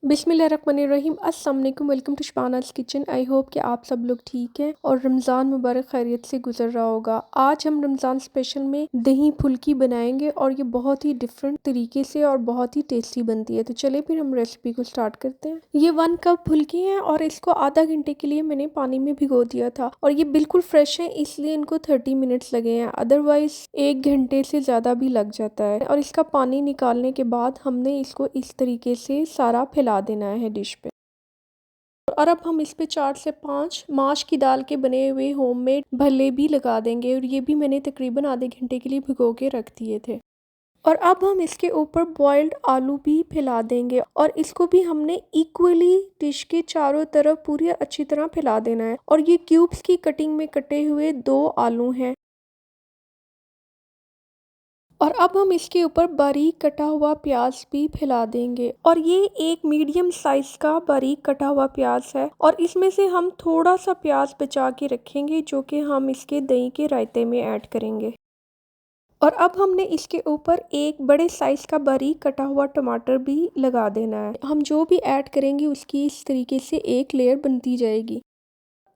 बिस्मिल्लाहिर्रहमानिर्रहीम। अस्सलाम वालेकुम, welcome to Shabana's kitchen. I hope कि आप सब लोग ठीक हैं और रमज़ान मुबारक खैरियत से गुजर रहा होगा। आज हम रमज़ान स्पेशल में दही फुल्की बनाएंगे और ये बहुत ही डिफरेंट तरीके से और बहुत ही टेस्टी बनती है। तो चले फिर हम रेसिपी को स्टार्ट करते हैं। ये 1 कप फुल्की है और इसको आधा घंटे के लिए मैंने पानी में भिगो दिया था और ये बिल्कुल फ्रेश है, इसलिए इनको 30 मिनट्स लगे हैं, अदरवाइज 1 घंटे से ज़्यादा भी लग जाता है। और इसका पानी निकालने के बाद हमने इसको इस तरीके से सारा फैला देना है डिश पे। और अब हम इस पे 4 से 5 माश की दाल के बने हुए होममेड भल्ले भी लगा देंगे और ये भी मैंने तकरीबन आधे घंटे के लिए भिगो के रख दिए थे। और अब हम इसके ऊपर बॉइल्ड आलू भी फैला देंगे और इसको भी हमने इक्वली डिश के चारों तरफ पूरी अच्छी तरह फैला देना है। और ये क्यूब्स की कटिंग में कटे हुए 2 आलू हैं। और अब हम इसके ऊपर बारीक कटा हुआ प्याज भी फैला देंगे और ये एक मीडियम साइज का बारीक कटा हुआ प्याज है और इसमें से हम थोड़ा सा प्याज बचा के रखेंगे जो कि हम इसके दही के रायते में ऐड करेंगे। और अब हमने इसके ऊपर एक बड़े साइज का बारीक कटा हुआ टमाटर भी लगा देना है। हम जो भी ऐड करेंगे उसकी इस तरीके से एक लेयर बनती जाएगी।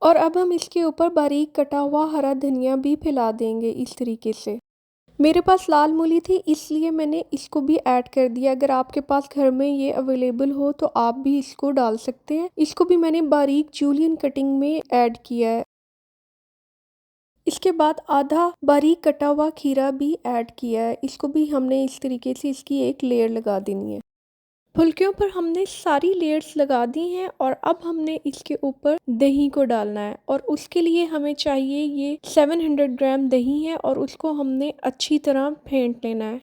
और अब हम इसके ऊपर बारीक कटा हुआ हरा धनिया भी फैला देंगे इस तरीके से। मेरे पास लाल मूली थी इसलिए मैंने इसको भी ऐड कर दिया। अगर आपके पास घर में ये अवेलेबल हो तो आप भी इसको डाल सकते हैं। इसको भी मैंने बारीक जूलियन कटिंग में ऐड किया है। इसके बाद आधा बारीक कटा हुआ खीरा भी ऐड किया है। इसको भी हमने इस तरीके से इसकी एक लेयर लगा देनी है। फुल्कियों पर हमने सारी लेयर्स लगा दी हैं और अब हमने इसके ऊपर दही को डालना है और उसके लिए हमें चाहिए ये 700 ग्राम दही है और उसको हमने अच्छी तरह फेंट लेना है।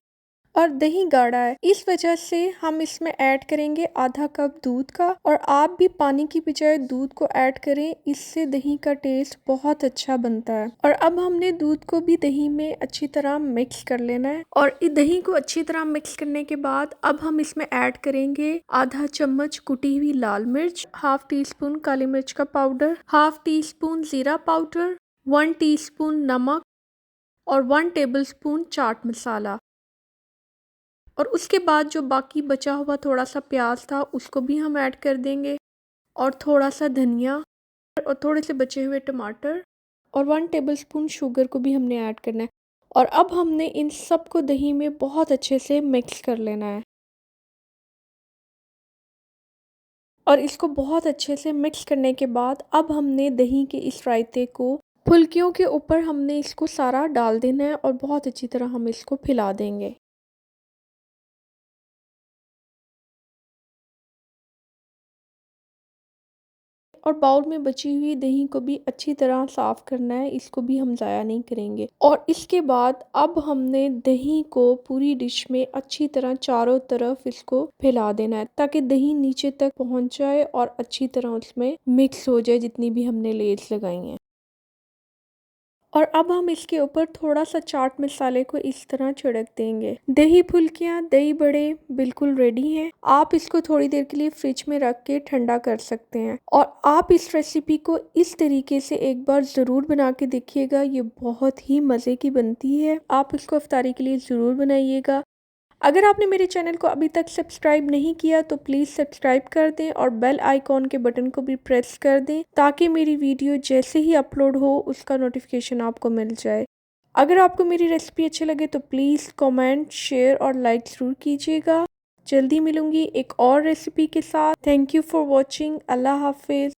और दही गाढ़ा है, इस वजह से हम इसमें ऐड करेंगे आधा कप दूध का। और आप भी पानी की बजाय दूध को ऐड करें, इससे दही का टेस्ट बहुत अच्छा बनता है। और अब हमने दूध को भी दही में अच्छी तरह मिक्स कर लेना है। और इस दही को अच्छी तरह मिक्स करने के बाद अब हम इसमें ऐड करेंगे आधा चम्मच कुटी हुई लाल मिर्च, हाफ टी स्पून काली मिर्च का पाउडर, हाफ टी स्पून जीरा पाउडर, 1 टीस्पून नमक और 1 टेबलस्पून चाट मसाला। और उसके बाद जो बाकी बचा हुआ थोड़ा सा प्याज था उसको भी हम ऐड कर देंगे और थोड़ा सा धनिया और थोड़े से बचे हुए टमाटर और 1 टेबलस्पून शुगर को भी हमने ऐड करना है। और अब हमने इन सब को दही में बहुत अच्छे से मिक्स कर लेना है। और इसको बहुत अच्छे से मिक्स करने के बाद अब हमने दही के इस रायते को फुल्कियों के ऊपर हमने इसको सारा डाल देना है और बहुत अच्छी तरह हम इसको फैला देंगे। और बाउल में बची हुई दही को भी अच्छी तरह साफ करना है, इसको भी हम ज़ाया नहीं करेंगे। और इसके बाद अब हमने दही को पूरी डिश में अच्छी तरह चारों तरफ इसको फैला देना है ताकि दही नीचे तक पहुंच जाए और अच्छी तरह उसमें मिक्स हो जाए जितनी भी हमने लेयर्स लगाई हैं। और अब हम इसके ऊपर थोड़ा सा चाट मसाले को इस तरह छिड़क देंगे। दही फुल्कियाँ, दही बड़े बिल्कुल रेडी हैं। आप इसको थोड़ी देर के लिए फ्रिज में रख के ठंडा कर सकते हैं। और आप इस रेसिपी को इस तरीके से एक बार ज़रूर बना के देखिएगा, ये बहुत ही मज़े की बनती है। आप इसको इफ्तारी के लिए ज़रूर बनाइएगा। अगर आपने मेरे चैनल को अभी तक सब्सक्राइब नहीं किया तो प्लीज़ सब्सक्राइब कर दें और बेल आइकॉन के बटन को भी प्रेस कर दें ताकि मेरी वीडियो जैसे ही अपलोड हो उसका नोटिफिकेशन आपको मिल जाए। अगर आपको मेरी रेसिपी अच्छी लगे तो प्लीज़ कमेंट, शेयर और लाइक ज़रूर कीजिएगा। जल्दी मिलूंगी एक और रेसिपी के साथ। Thank you for watching. अल्लाह हाफिज़।